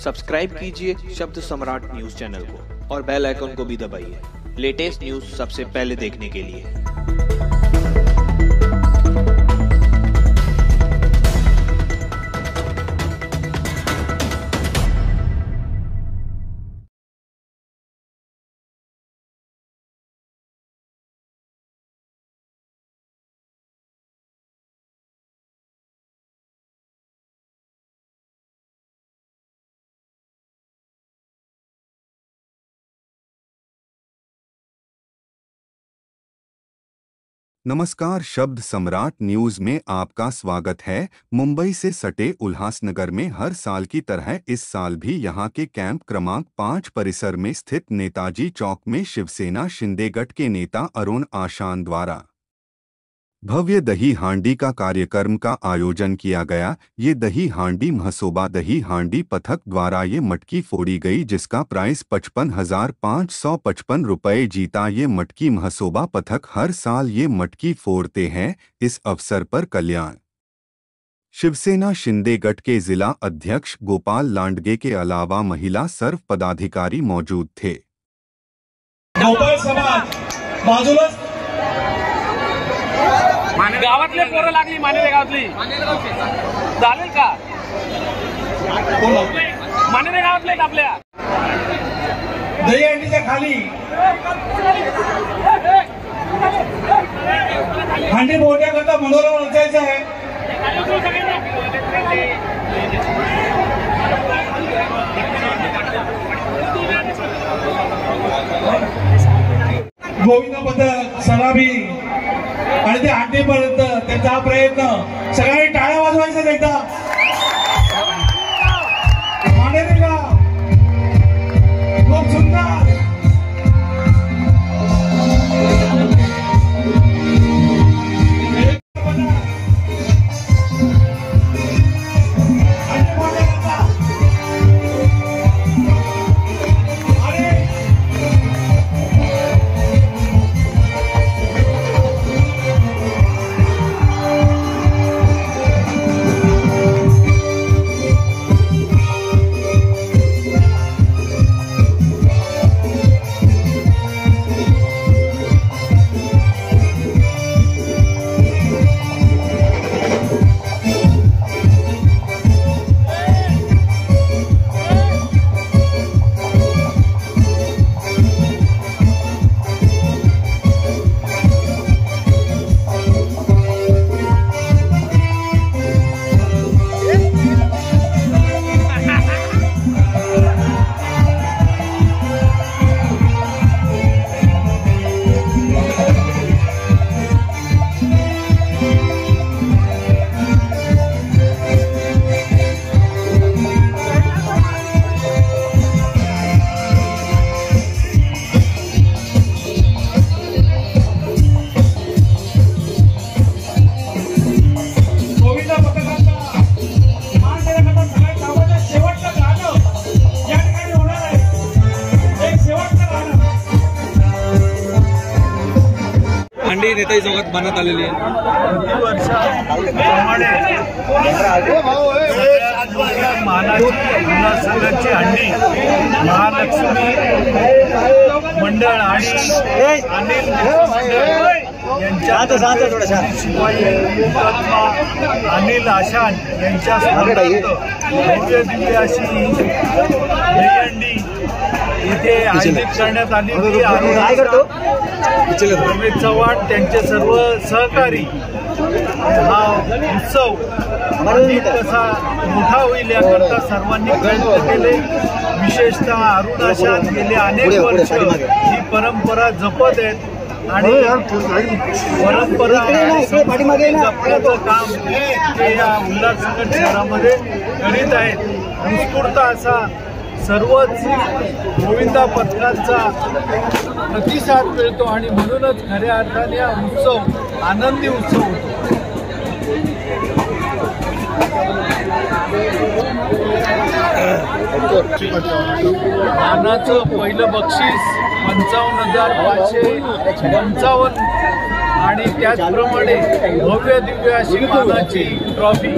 Subscribe कीजिए शब्द सम्राट news channel को और बेल आइकन को भी दबाइए लेटेस्ट न्यूज सबसे पहले देखने के लिए। नमस्कार, शब्द सम्राट न्यूज में आपका स्वागत है। मुंबई से सटे उल्हासनगर में हर साल की तरह इस साल भी यहां के कैंप क्रमांक 5 परिसर में स्थित नेताजी चौक में शिवसेना शिंदे गट के नेता अरुण आशान द्वारा भव्य दही हांडी का कार्यक्रम का आयोजन किया गया। ये दही हांडी महोत्सव दही हांडी पथक द्वारा ये मटकी फोड़ी गई, जिसका प्राइस 55,555 रुपये जीता। ये मटकी महोत्सव पथक हर साल ये मटकी फोड़ते हैं। इस अवसर पर कल्याण शिवसेना शिंदे गट के जिला अध्यक्ष गोपाल लांडगे के अलावा महिला सर्व पदाधिकारी मौजूद थे। गावातले पोरं लागली मानेरे गावातली चालेल का? मानेरे गावातले आपल्या दही हंडीच्या खाली हंडी मोठ्याकरता मनोरम रचायचं आहे। गोविंद पथक सराबी आणि ते हंडीपर्यंत त्यांचा प्रयत्न सगळ्यांनी टाळ्या वाजवायचा एकदा। मानेरे गाव खूप सुंदर हंडी नेताजी चौकात बनवण्यात आलेली आहे। मानाची हंडी महालक्ष्मी मंडळ आणि अनिल यांच्या शिवाई अनिल आशान यांच्या भव्य दिव्य अशी दहीहंडी इथे आयोजित करण्यात आली होती। रमेश चव्हाण त्यांचे सर्व सहकारी हा उत्सव कसा मोठा होईल याकरता सर्वांनी प्रयत्न केले। विशेषतः अरुण आशान गेले अनेक वर्ष ही परंपरा जपत आहेत आणि परंपरा जपण्याचं काम ते या उल्हासनगर शहरामध्ये करीत आहेत। उत्स्फूर्त असा सर्वच गोविंदा पथकांचा प्रतिसाद मिळतो आणि म्हणूनच खऱ्या अर्थाने हा उत्सव आनंदी उत्सव होतो। मानाचं पहिलं बक्षीस 55,555 आणि त्याचप्रमाणे भव्य दिव्य अशी मानाची ट्रॉफी